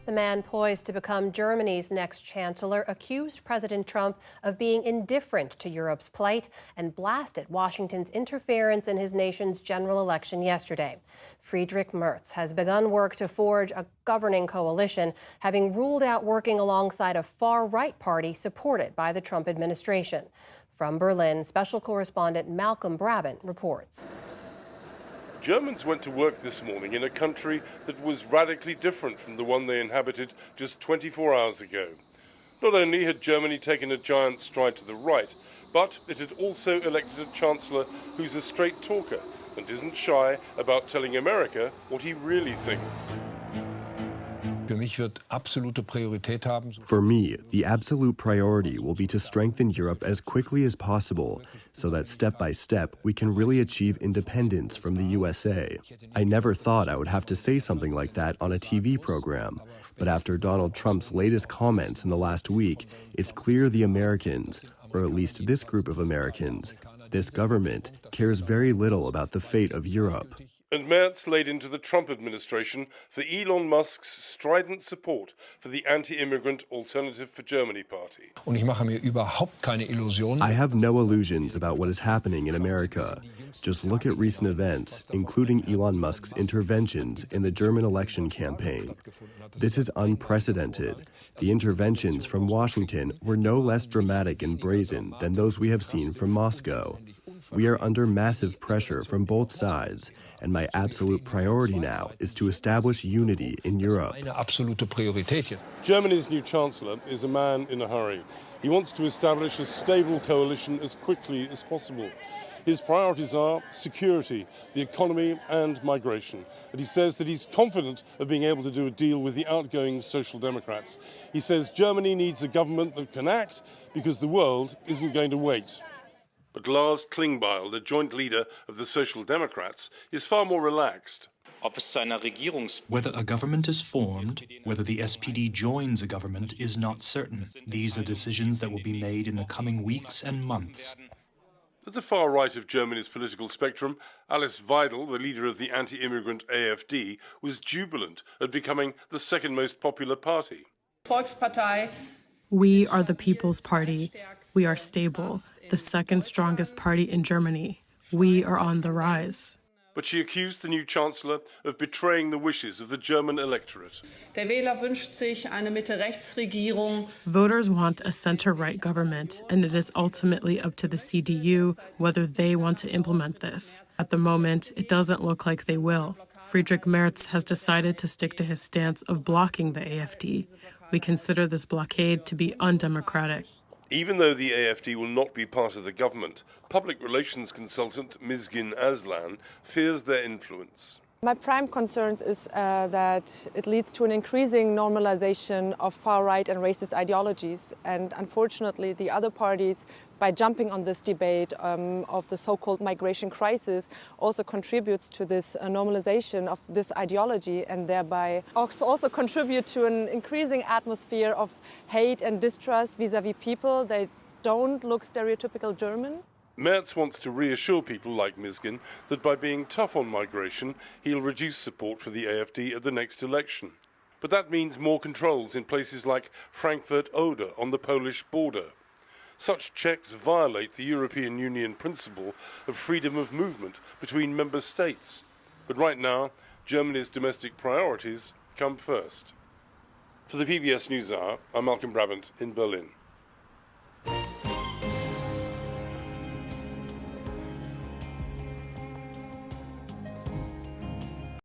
The man poised to become Germany's next chancellor accused President Trump of being indifferent to Europe's plight and blasted Washington's interference in his nation's general election yesterday. Friedrich Merz has begun work to forge a governing coalition, having ruled out working alongside a far-right party supported by the Trump administration. From Berlin, special correspondent Malcolm Brabant reports. Germans went to work this morning in a country that was radically different from the one they inhabited just 24 hours ago. Not only had Germany taken a giant stride to the right, but it had also elected a chancellor who's a straight talker and isn't shy about telling America what he really thinks. For me, the absolute priority will be to strengthen Europe as quickly as possible so that step by step we can really achieve independence from the USA. I never thought I would have to say something like that on a TV program, but after Donald Trump's latest comments in the last week, it's clear the Americans, or at least this group of Americans, this government, cares very little about the fate of Europe. And Merz laid into the Trump administration for Elon Musk's strident support for the anti-immigrant Alternative for Germany party. I have no illusions about what is happening in America. Just look at recent events, including Elon Musk's interventions in the German election campaign. This is unprecedented. The interventions from Washington were no less dramatic and brazen than those we have seen from Moscow. We are under massive pressure from both sides, and my absolute priority now is to establish unity in Europe. Germany's new chancellor is a man in a hurry. He wants to establish a stable coalition as quickly as possible. His priorities are security, the economy, and migration. And he says that he's confident of being able to do a deal with the outgoing Social Democrats. He says Germany needs a government that can act because the world isn't going to wait. But Lars Klingbeil, the joint leader of the Social Democrats, is far more relaxed. Whether a government is formed, whether the SPD joins a government is not certain. These are decisions that will be made in the coming weeks and months. At the far right of Germany's political spectrum, Alice Weidel, the leader of the anti-immigrant AfD, was jubilant at becoming the second most popular party. We are the People's Party. We are stable, the second strongest party in Germany. We are on the rise. But she accused the new chancellor of betraying the wishes of the German electorate. Voters want a center-right government, and it is ultimately up to the CDU whether they want to implement this. At the moment, it doesn't look like they will. Friedrich Merz has decided to stick to his stance of blocking the AfD. We consider this blockade to be undemocratic. Even though the AfD will not be part of the government, public relations consultant Mizgin Aslan fears their influence. My prime concern is that it leads to an increasing normalization of far-right and racist ideologies. And unfortunately, the other parties, by jumping on this debate of the so-called migration crisis, also contributes to this normalization of this ideology and thereby also contribute to an increasing atmosphere of hate and distrust vis-à-vis people that don't look stereotypical German. Merz wants to reassure people like Mizgin that by being tough on migration, he'll reduce support for the AfD at the next election. But that means more controls in places like Frankfurt-Oder on the Polish border. Such checks violate the European Union principle of freedom of movement between member states. But right now, Germany's domestic priorities come first. For the PBS NewsHour, I'm Malcolm Brabant in Berlin.